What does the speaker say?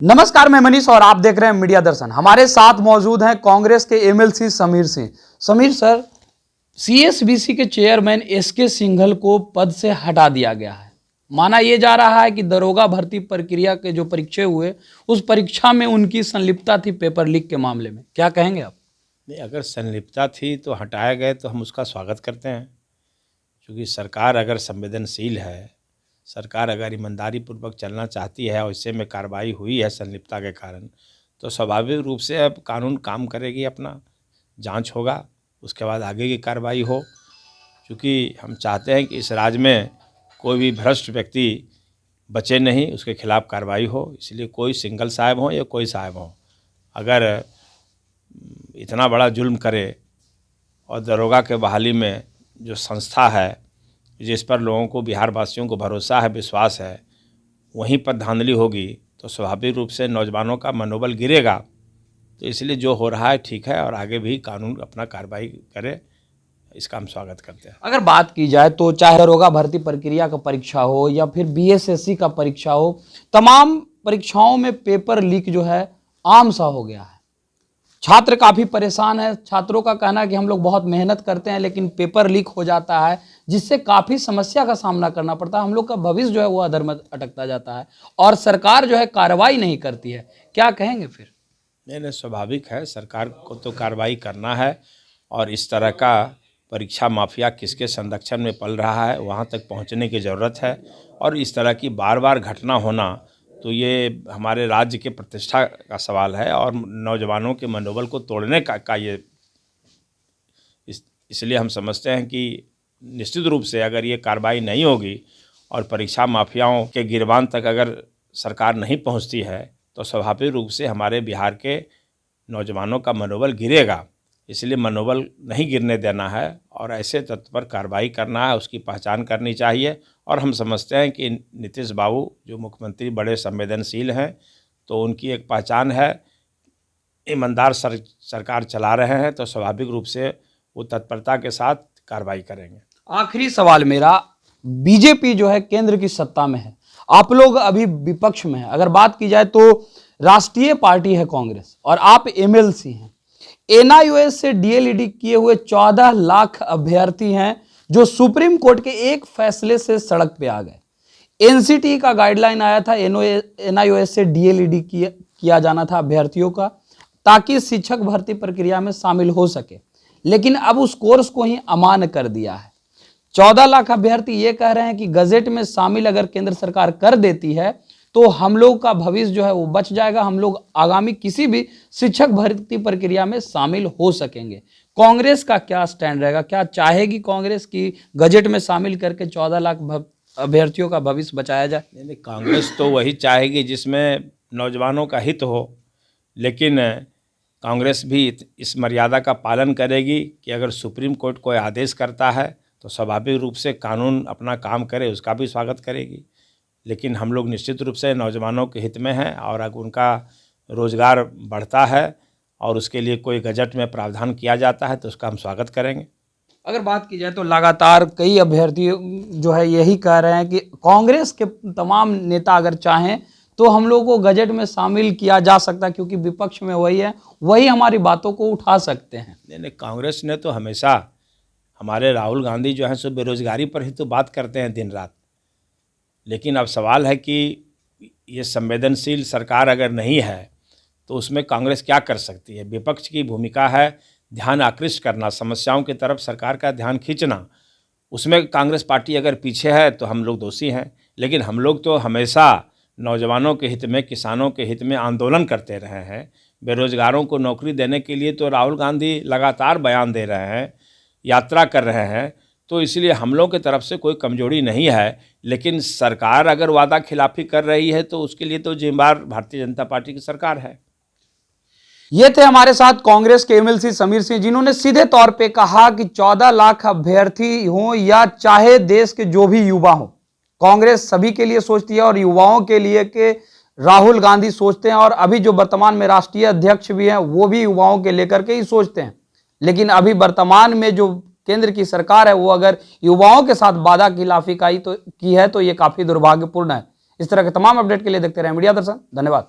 नमस्कार, मैं मनीष और आप देख रहे हैं मीडिया दर्शन। हमारे साथ मौजूद हैं कांग्रेस के MLC Sameer Singh. Sameer sir, CSBC के चेयरमैन एसके सिंघल को पद से हटा दिया गया है। माना यह जा रहा है कि दरोगा भर्ती प्रक्रिया के जो परीक्षा हुए उस परीक्षा में उनकी संलिप्तता थी पेपर लीक के मामले में। क्या कहेंगे आप? नहीं, अगर संलिप्तता थी तो हटाया गए तो हम उसका स्वागत करते हैं, क्योंकि सरकार अगर संवेदनशील है, सरकार अगर ईमानदारी पूर्वक चलना चाहती है और इससे में कार्रवाई हुई है संलिप्तता के कारण, तो स्वाभाविक रूप से अब कानून काम करेगी, अपना जांच होगा, उसके बाद आगे की कार्रवाई हो। क्योंकि हम चाहते हैं कि इस राज्य में कोई भी भ्रष्ट व्यक्ति बचे नहीं, उसके खिलाफ कार्रवाई हो। इसलिए कोई सिंघल साहब हो या कोई साहब हो, अगर इतना बड़ा जुल्म करे और दरोगा के बहाली में जो संस्था है जिस पर लोगों को, बिहार वासियों को भरोसा है, विश्वास है, वहीं पर धांधली होगी तो स्वाभाविक रूप से नौजवानों का मनोबल गिरेगा। तो इसलिए जो हो रहा है ठीक है और आगे भी कानून अपना कार्रवाई करे, इसका हम स्वागत करते हैं। अगर बात की जाए तो चाहे दरोगा भर्ती प्रक्रिया का परीक्षा हो या फिर बीएसएससी का परीक्षा हो, तमाम परीक्षाओं में पेपर लीक जो है आम सा हो गया है। छात्र काफी परेशान है। छात्रों का कहना है कि हम लोग बहुत मेहनत करते हैं लेकिन पेपर लीक हो जाता है, जिससे काफी समस्या का सामना करना पड़ता है। हम लोग का भविष्य जो है वो अधर में अटकता जाता है और सरकार जो है कार्रवाई नहीं करती है। क्या कहेंगे फिर? नहीं, स्वाभाविक है, सरकार को तो कार्रवाई करना है। और इस तरह का परीक्षा माफिया किसके संरक्षण में पल रहा है, वहाँ तक पहुँचने की ज़रूरत है। और इस तरह की बार बार घटना होना तो ये हमारे राज्य के प्रतिष्ठा का सवाल है और नौजवानों के मनोबल को तोड़ने का ये इसलिए हम समझते हैं कि निश्चित रूप से अगर ये कार्रवाई नहीं होगी और परीक्षा माफियाओं के गिरबान तक अगर सरकार नहीं पहुंचती है तो स्वाभाविक रूप से हमारे बिहार के नौजवानों का मनोबल गिरेगा। इसलिए मनोबल नहीं गिरने देना है और ऐसे तत्व पर कार्रवाई करना है, उसकी पहचान करनी चाहिए। और हम समझते हैं कि नीतीश बाबू जो मुख्यमंत्री बड़े संवेदनशील हैं, तो उनकी एक पहचान है, ईमानदार सरकार चला रहे हैं, तो स्वाभाविक रूप से वो तत्परता के साथ कार्रवाई करेंगे। आखिरी सवाल मेरा, बीजेपी जो है केंद्र की सत्ता में है, आप लोग अभी विपक्ष में है। अगर बात की जाए तो राष्ट्रीय पार्टी है कांग्रेस और आप एमएलसी हैं। एनआईओएस से डीएलईडी किए हुए 14 लाख अभ्यर्थी हैं जो सुप्रीम कोर्ट के एक फैसले से सड़क पे आ गए। एनसीटी का गाइडलाइन आया था, एनआईओएस से डीएलईडी किया जाना था अभ्यर्थियों का, ताकि शिक्षक भर्ती प्रक्रिया में शामिल हो सके, लेकिन अब उस कोर्स को ही अमान्य कर दिया है। 14 लाख अभ्यर्थी ये कह रहे हैं कि गजट में शामिल अगर केंद्र सरकार कर देती है तो हम लोग का भविष्य जो है वो बच जाएगा, हम लोग आगामी किसी भी शिक्षक भर्ती प्रक्रिया में शामिल हो सकेंगे। कांग्रेस का क्या स्टैंड रहेगा? क्या चाहेगी कांग्रेस की गजट में शामिल करके 14 लाख अभ्यर्थियों का भविष्य बचाया जाए? नहीं, कांग्रेस तो वही चाहेगी जिसमें नौजवानों का हित हो, लेकिन कांग्रेस भी इस मर्यादा का पालन करेगी कि अगर सुप्रीम कोर्ट कोई आदेश करता है तो स्वाभाविक रूप से कानून अपना काम करे, उसका भी स्वागत करेगी। लेकिन हम लोग निश्चित रूप से नौजवानों के हित में हैं और अगर उनका रोज़गार बढ़ता है और उसके लिए कोई गजट में प्रावधान किया जाता है तो उसका हम स्वागत करेंगे। अगर बात की जाए तो लगातार कई अभ्यर्थी जो है यही कह रहे हैं कि कांग्रेस के तमाम नेता अगर चाहें तो हम लोगों को गजट में शामिल किया जा सकता है, क्योंकि विपक्ष में वही है, वही हमारी बातों को उठा सकते हैं। नहीं, कांग्रेस ने तो हमेशा, हमारे राहुल गांधी जो हैं सो बेरोजगारी पर ही तो बात करते हैं दिन रात। लेकिन अब सवाल है कि ये संवेदनशील सरकार अगर नहीं है तो उसमें कांग्रेस क्या कर सकती है? विपक्ष की भूमिका है ध्यान आकृष्ट करना, समस्याओं की तरफ सरकार का ध्यान खींचना। उसमें कांग्रेस पार्टी अगर पीछे है तो हम लोग दोषी हैं। लेकिन हम लोग तो हमेशा नौजवानों के हित में, किसानों के हित में आंदोलन करते रहे हैं। बेरोजगारों को नौकरी देने के लिए तो राहुल गांधी लगातार बयान दे रहे हैं, यात्रा कर रहे हैं। तो इसलिए हम लोग की तरफ से कोई कमजोरी नहीं है। लेकिन सरकार अगर वादा खिलाफी कर रही है तो उसके लिए तो जिम्मेदार भारतीय जनता पार्टी की सरकार है। ये थे हमारे साथ कांग्रेस के एमएलसी समीर सिंह, जिन्होंने सीधे तौर पे कहा कि 14 लाख अभ्यर्थी हों या चाहे देश के जो भी युवा हों, कांग्रेस सभी के लिए सोचती है और युवाओं के लिए के राहुल गांधी सोचते हैं। और अभी जो वर्तमान में राष्ट्रीय अध्यक्ष भी हैं वो भी युवाओं के लेकर के ही सोचते हैं। लेकिन अभी वर्तमान में जो केंद्र की सरकार है वो अगर युवाओं के साथ वादा खिलाफी की है तो ये काफी दुर्भाग्यपूर्ण है। इस तरह के तमाम अपडेट के लिए देखते रहे मीडिया दर्शन। धन्यवाद।